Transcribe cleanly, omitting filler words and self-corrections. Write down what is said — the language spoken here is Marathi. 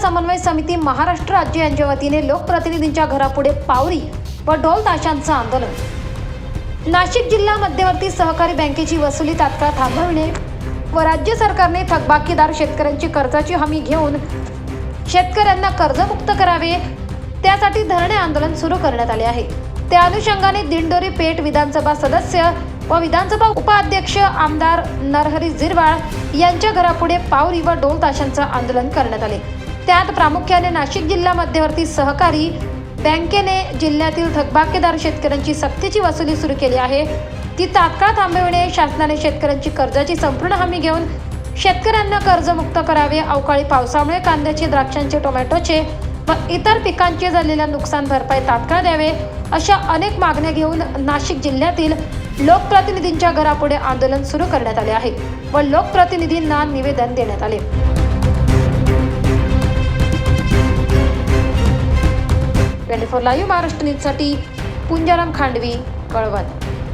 समन्वय समिती महाराष्ट्र राज्य यांच्या वतीने लोकप्रतिनिधींच्या घरापुढे पावरी व ढोल ताशांचं आंदोलन। नाशिक जिल्हा मध्यवर्ती सहकारी बँकेची वसुली तात्काळ थांबविणे व राज्य सरकारने थकबाकीदार शेतकऱ्यांची कर्जाची हमी घेऊन शेतकऱ्यांना कर्जमुक्त करावे, त्यासाठी धरणे आंदोलन सुरू करण्यात आले आहे। त्या अनुषंगाने दिंडोरी पेठ विधानसभा सदस्य व विधानसभा उपाध्यक्ष आमदार नरहरी झिरवाळ यांच्या घरापुढे पावरी व ढोल ताशांचं आंदोलन करण्यात आले। त्यात प्रामुख्याने नाशिक जिल्हा मध्यवर्ती सहकारी बँकेने जिल्ह्यातील थकबाकीदार शेतकऱ्यांची सक्तीची वसुली सुरू केली आहे, ती तात्काळ थांबविणे, शासनाने शेतकऱ्यांची कर्जाची संपूर्ण हमी घेऊन शेतकऱ्यांना कर्जमुक्त करावे, अवकाळी पावसामुळे कांद्याचे, द्राक्षांचे, टोमॅटोचे व इतर पिकांचे झालेल्या नुकसान भरपाई तात्काळ द्यावे, अशा अनेक मागण्या घेऊन नाशिक जिल्ह्यातील लोकप्रतिनिधींच्या घरापुढे आंदोलन सुरू करण्यात आले आहे व लोकप्रतिनिधींना निवेदन देण्यात आले। 24 लाईव्ह महाराष्ट्र न्यूजसाठी पुंजाराम खांडवी, कळवण।